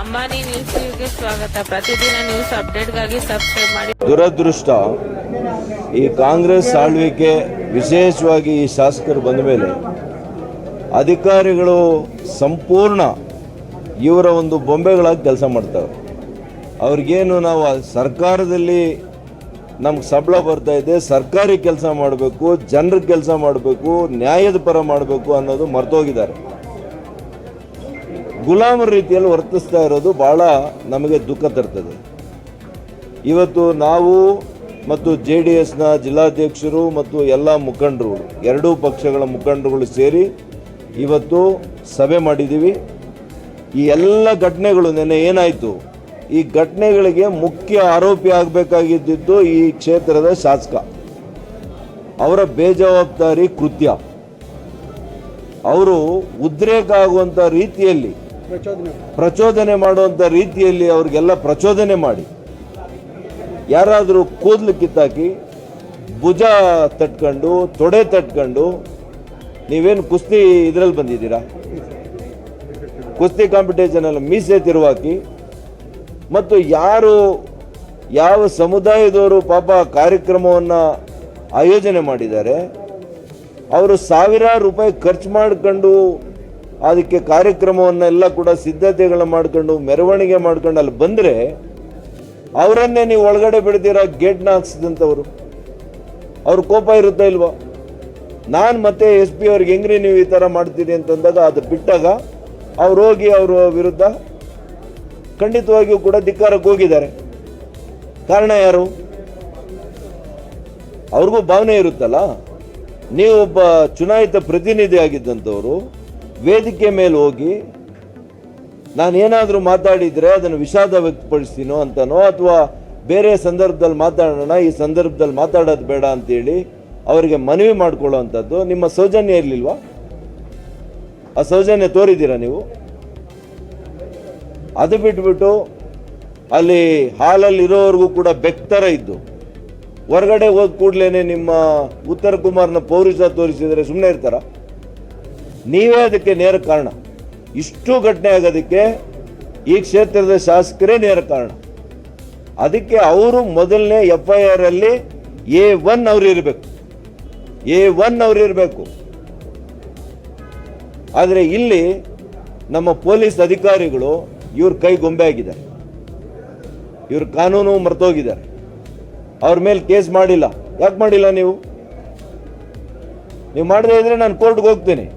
ಅಂಬಾನಿ ನ್ಯೂಸ್ಗೆ ಸ್ವಾಗತ. ಪ್ರತಿದಿನ ನ್ಯೂಸ್ ಅಪ್ಡೇಟ್ಗಾಗಿ ಸಬ್ಸ್ಕ್ರೈಬ್ ಮಾಡಿ. ದುರದೃಷ್ಟ, ಈ ಕಾಂಗ್ರೆಸ್ ಆಳ್ವಿಕೆ ವಿಶೇಷವಾಗಿ ಈ ಶಾಸಕರು ಬಂದ ಮೇಲೆ ಅಧಿಕಾರಿಗಳು ಸಂಪೂರ್ಣ ಇವರ ಒಂದು ಬೊಂಬೆಗಳಾಗಿ ಕೆಲಸ ಮಾಡ್ತಾರೆ. ಅವ್ರಿಗೇನು ನಾವು ಸರ್ಕಾರದಲ್ಲಿ ನಮ್ಗೆ ಸಂಬಳ ಬರ್ತಾ ಇದೆ, ಸರ್ಕಾರಿ ಕೆಲಸ ಮಾಡಬೇಕು, ಜನರ ಕೆಲಸ ಮಾಡಬೇಕು, ನ್ಯಾಯದ ಪರ ಮಾಡಬೇಕು ಅನ್ನೋದು ಮರ್ತೋಗಿದ್ದಾರೆ. ಗುಲಾಮರ ರೀತಿಯಲ್ಲಿ ವರ್ತಿಸ್ತಾ ಇರೋದು ಭಾಳ ನಮಗೆ ದುಃಖ ತರ್ತದೆ. ಇವತ್ತು ನಾವು ಮತ್ತು JDSನ ಜಿಲ್ಲಾಧ್ಯಕ್ಷರು ಮತ್ತು ಎಲ್ಲ ಮುಖಂಡರುಗಳು, ಎರಡೂ ಪಕ್ಷಗಳ ಮುಖಂಡರುಗಳು ಸೇರಿ ಇವತ್ತು ಸಭೆ ಮಾಡಿದ್ದೀವಿ. ಈ ಎಲ್ಲ ಘಟನೆಗಳು ನೆನ್ನೆ ಏನಾಯಿತು, ಈ ಘಟನೆಗಳಿಗೆ ಮುಖ್ಯ ಆರೋಪಿ ಆಗಬೇಕಾಗಿದ್ದು ಈ ಕ್ಷೇತ್ರದ ಶಾಸಕ. ಅವರ ಬೇಜವಾಬ್ದಾರಿ ಕೃತ್ಯ, ಅವರು ಉದ್ರೇಕ ಆಗುವಂಥ ರೀತಿಯಲ್ಲಿ, ಪ್ರಚೋದನೆ ಮಾಡುವಂಥ ರೀತಿಯಲ್ಲಿ ಅವ್ರಿಗೆಲ್ಲ ಪ್ರಚೋದನೆ ಮಾಡಿ ಯಾರಾದರೂ ಕೂದಲು ಕಿತ್ತಾಕಿ ಭುಜ ತಟ್ಕೊಂಡು ತೊಡೆ ತಟ್ಕೊಂಡು, ನೀವೇನು ಕುಸ್ತಿ ಇದರಲ್ಲಿ ಬಂದಿದ್ದೀರಾ, ಕುಸ್ತಿ ಕಾಂಪಿಟೇಷನಲ್ಲಿ ಮೀಸೆ ತಿರುವಾಕಿ, ಮತ್ತು ಯಾವ ಸಮುದಾಯದವರು ಪಾಪ ಕಾರ್ಯಕ್ರಮವನ್ನು ಆಯೋಜನೆ ಮಾಡಿದ್ದಾರೆ, ಅವರು ಸಾವಿರಾರು ರೂಪಾಯಿ ಖರ್ಚು ಮಾಡ್ಕೊಂಡು ಅದಕ್ಕೆ ಕಾರ್ಯಕ್ರಮವನ್ನೆಲ್ಲ ಕೂಡ ಸಿದ್ಧತೆಗಳು ಮಾಡ್ಕೊಂಡು ಮೆರವಣಿಗೆ ಮಾಡ್ಕೊಂಡು ಅಲ್ಲಿ ಬಂದರೆ ಅವರನ್ನೇ ನೀವು ಒಳಗಡೆ ಬಿಡ್ತೀರಾ, ಗೇಟ್ನ ಹಾಕ್ಸಿದಂಥವ್ರು. ಅವ್ರ ಕೋಪ ಇರುತ್ತಾ ಇಲ್ವಾ? ನಾನು ಮತ್ತೆ SP ಅವ್ರಿಗೆ ಹೆಂಗ್ರಿ ನೀವು ಈ ಥರ ಮಾಡ್ತೀರಿ ಅಂತಂದಾಗ ಅದು ಬಿಟ್ಟಾಗ ಅವ್ರು ಹೋಗಿ ಅವರ ವಿರುದ್ಧ ಖಂಡಿತವಾಗಿಯೂ ಕೂಡ ಧಿಕ್ಕಾರಕ್ಕೆ ಹೋಗಿದ್ದಾರೆ. ಕಾರಣ ಯಾರು? ಅವ್ರಿಗೂ ಭಾವನೆ ಇರುತ್ತಲ್ಲ. ನೀವು ಒಬ್ಬ ಚುನಾಯಿತ ಪ್ರತಿನಿಧಿ ಆಗಿದ್ದಂಥವ್ರು ವೇದಿಕೆ ಮೇಲೆ ಹೋಗಿ ನಾನೇನಾದರೂ ಮಾತಾಡಿದರೆ ಅದನ್ನು ವಿಷಾದ ವ್ಯಕ್ತಪಡಿಸ್ತೀನೋ ಅಂತನೋ, ಅಥವಾ ಬೇರೆ ಸಂದರ್ಭದಲ್ಲಿ ಮಾತಾಡೋಣ, ಈ ಸಂದರ್ಭದಲ್ಲಿ ಮಾತಾಡೋದು ಬೇಡ ಅಂತೇಳಿ ಅವರಿಗೆ ಮನವಿ ಮಾಡ್ಕೊಳ್ಳೋ ಅಂಥದ್ದು ನಿಮ್ಮ ಸೌಜನ್ಯ ಇರಲಿಲ್ವಾ? ಆ ಸೌಜನ್ಯ ತೋರಿದ್ದೀರಾ ನೀವು? ಅದು ಬಿಟ್ಬಿಟ್ಟು ಅಲ್ಲಿ ಹಾಲಲ್ಲಿ ಇರೋವರೆಗೂ ಕೂಡ ಬೆಕ್ತರ ಇದ್ದು ಹೊರಗಡೆ ಹೋದ ಕೂಡಲೇ ನಿಮ್ಮ ಉತ್ತರ ಕುಮಾರ್ನ ಪೌರುಷ ತೋರಿಸಿದರೆ ಸುಮ್ಮನೆ ಇರ್ತಾರ? ನೀವೇ ಅದಕ್ಕೆ ನೇರ ಕಾರಣ. ಇಷ್ಟು ಘಟನೆ ಆಗೋದಕ್ಕೆ ಈ ಕ್ಷೇತ್ರದ ಶಾಸಕರೇ ನೇರ ಕಾರಣ. ಅದಕ್ಕೆ ಅವರು ಮೊದಲನೇ FIR ಅಲ್ಲಿ A1 ಅವ್ರು ಇರಬೇಕು, A1 ಅವ್ರು ಇರಬೇಕು. ಆದರೆ ಇಲ್ಲಿ ನಮ್ಮ ಪೊಲೀಸ್ ಅಧಿಕಾರಿಗಳು ಇವ್ರ ಕೈ ಗೊಂಬೆ ಆಗಿದ್ದಾರೆ, ಇವ್ರ ಕಾನೂನು ಮರ್ತೋಗಿದ್ದಾರೆ. ಅವ್ರ ಮೇಲೆ ಕೇಸ್ ಮಾಡಿಲ್ಲ. ಯಾಕೆ ಮಾಡಿಲ್ಲ? ನೀವು ಮಾಡದೇ ಇದ್ರೆ ನಾನು ಕೋರ್ಟ್ಗೆ ಹೋಗ್ತೀನಿ,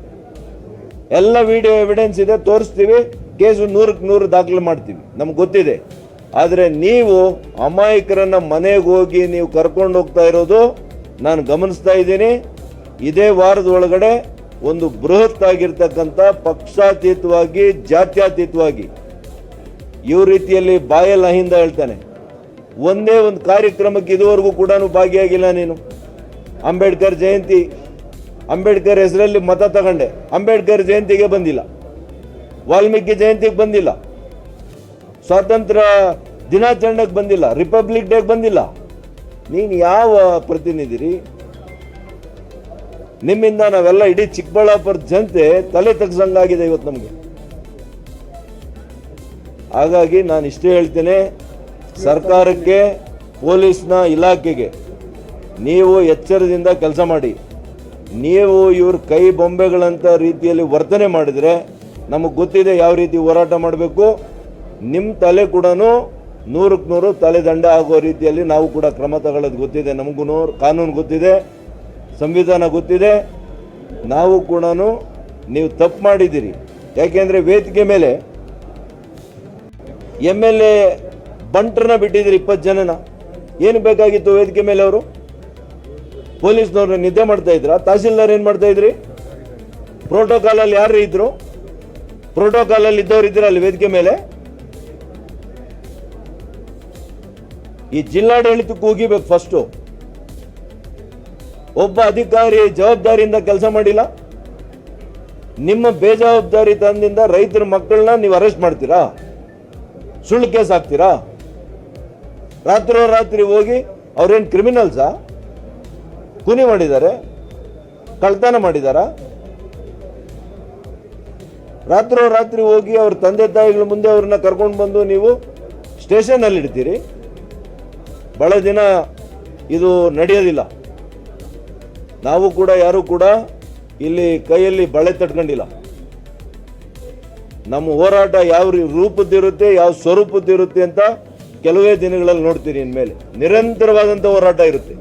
ಎಲ್ಲ ವಿಡಿಯೋ ಎವಿಡೆನ್ಸ್ ಇದೆ, ತೋರಿಸ್ತೀವಿ, ಕೇಸು 100ಕ್ಕೆ 100 ದಾಖಲೆ ಮಾಡ್ತೀವಿ, ನಮ್ಗೆ ಗೊತ್ತಿದೆ. ಆದರೆ ನೀವು ಅಮಾಯಕರನ್ನ ಮನೆಗೆ ಹೋಗಿ ನೀವು ಕರ್ಕೊಂಡು ಹೋಗ್ತಾ ಇರೋದು ನಾನು ಗಮನಿಸ್ತಾ ಇದ್ದೀನಿ. ಇದೇ ವಾರದ ಒಳಗಡೆ ಒಂದು ಬೃಹತ್ ಆಗಿರ್ತಕ್ಕಂಥ ಪಕ್ಷಾತೀತವಾಗಿ, ಜಾತ್ಯತೀತವಾಗಿ ಇವ್ರ ರೀತಿಯಲ್ಲಿ ಬಾಯಲ್ಲಿ ಅಹಿಂದ ಹೇಳ್ತಾನೆ. ಒಂದೇ ಒಂದು ಕಾರ್ಯಕ್ರಮಕ್ಕೆ ಇದುವರೆಗೂ ಕೂಡ ಭಾಗಿಯಾಗಿಲ್ಲ ನೀನು. ಅಂಬೇಡ್ಕರ್ ಜಯಂತಿ, ಅಂಬೇಡ್ಕರ್ ಹೆಸರಲ್ಲಿ ಮತ ತಗೊಂಡೆ, ಅಂಬೇಡ್ಕರ್ ಜಯಂತಿಗೆ ಬಂದಿಲ್ಲ, ವಾಲ್ಮೀಕಿ ಜಯಂತಿಗೆ ಬಂದಿಲ್ಲ, ಸ್ವಾತಂತ್ರ್ಯ ದಿನಾಚರಣೆಗೆ ಬಂದಿಲ್ಲ, ರಿಪಬ್ಲಿಕ್ ಡೇಗೆ ಬಂದಿಲ್ಲ. ನೀನು ಯಾವ ಪ್ರತಿನಿಧಿರಿ? ನಿಮ್ಮಿಂದ ನಾವೆಲ್ಲ ಇಡೀ ಚಿಕ್ಕಬಳ್ಳಾಪುರ ಜನತೆ ತಲೆ ತಗ್ಸಂಗಾಗಿದೆ ಇವತ್ತು ನಮಗೆ. ಹಾಗಾಗಿ ನಾನು ಇಷ್ಟೇ ಹೇಳ್ತೇನೆ, ಸರ್ಕಾರಕ್ಕೆ, ಪೊಲೀಸ್ನ ಇಲಾಖೆಗೆ ನೀವು ಎಚ್ಚರದಿಂದ ಕೆಲಸ ಮಾಡಿ. ನೀವು ಇವ್ರ ಕೈ ಬೊಂಬೆಗಳಂಥ ರೀತಿಯಲ್ಲಿ ವರ್ತನೆ ಮಾಡಿದರೆ ನಮಗೆ ಗೊತ್ತಿದೆ ಯಾವ ರೀತಿ ಹೋರಾಟ ಮಾಡಬೇಕು. ನಿಮ್ಮ ತಲೆ ಕೂಡ 100ಕ್ಕೆ 100 ತಲೆದಂಡ ಆಗೋ ರೀತಿಯಲ್ಲಿ ನಾವು ಕೂಡ ಕ್ರಮ ತಗೊಳ್ಳೋದು ಗೊತ್ತಿದೆ. ನಮಗೂ ಕಾನೂನು ಗೊತ್ತಿದೆ, ಸಂವಿಧಾನ ಗೊತ್ತಿದೆ. ನಾವು ಕೂಡ ನೀವು ತಪ್ಪು ಮಾಡಿದ್ದೀರಿ. ಯಾಕೆಂದರೆ ವೇದಿಕೆ ಮೇಲೆ MLA ಬಂಟ್ರನ್ನ ಬಿಟ್ಟಿದ್ದೀರಿ, 20 ಜನನ. ಏನು ಬೇಕಾಗಿತ್ತು ವೇದಿಕೆ ಮೇಲೆ? ಅವರು ಪೊಲೀಸ್ನವ್ರನ್ನ ನಿದ್ದೆ ಮಾಡ್ತಾ ಇದ್ರ? ತಹಸೀಲ್ದಾರ್ ಏನು ಮಾಡ್ತಾ ಇದ್ರಿ? ಪ್ರೋಟೋಕಾಲಲ್ಲಿ ಯಾರು ಇದ್ರು? ಪ್ರೋಟೋಕಾಲಲ್ಲಿ ಇದ್ದವ್ರು ಇದ್ರ ಅಲ್ಲಿ ವೇದಿಕೆ ಮೇಲೆ? ಈ ಜಿಲ್ಲಾಡಳಿತಕ್ಕೆ ಹೋಗಿಬೇಕು ಫಸ್ಟು. ಒಬ್ಬ ಅಧಿಕಾರಿ ಜವಾಬ್ದಾರಿಯಿಂದ ಕೆಲಸ ಮಾಡಿಲ್ಲ. ನಿಮ್ಮ ಬೇಜವಾಬ್ದಾರಿ ತಂದಿಂದ ರೈತರ ಮಕ್ಕಳನ್ನ ನೀವು ಅರೆಸ್ಟ್ ಮಾಡ್ತೀರಾ? ಸುಳ್ಳು ಕೇಸ್ ಹಾಕ್ತೀರಾ? ರಾತ್ರಿ ಹೋಗಿ ಅವ್ರೇನು ಕ್ರಿಮಿನಲ್ಸಾ? ಕೂನಿ ಮಾಡಿದ್ದಾರೆ, ಕಳ್ತನ ಮಾಡಿದಾರ? ರಾತ್ರಿ ಹೋಗಿ ಅವ್ರ ತಂದೆ ತಾಯಿಗಳ ಮುಂದೆ ಅವ್ರನ್ನ ಕರ್ಕೊಂಡು ಬಂದು ನೀವು ಸ್ಟೇಷನಲ್ಲಿ ಇಡ್ತೀರಿ. ಬಹಳ ದಿನ ಇದು ನಡೆಯೋದಿಲ್ಲ. ನಾವು ಕೂಡ ಯಾರು ಕೂಡ ಇಲ್ಲಿ ಕೈಯಲ್ಲಿ ಬಳೆ ತಟ್ಕೊಂಡಿಲ್ಲ. ನಮ್ಮ ಹೋರಾಟ ಯಾವ ರೂಪದ್ದಿರುತ್ತೆ, ಯಾವ ಸ್ವರೂಪದ್ದಿರುತ್ತೆ ಅಂತ ಕೆಲವೇ ದಿನಗಳಲ್ಲಿ ನೋಡ್ತೀರಿ. ಇನ್ಮೇಲೆ ನಿರಂತರವಾದಂಥ ಹೋರಾಟ ಇರುತ್ತೆ.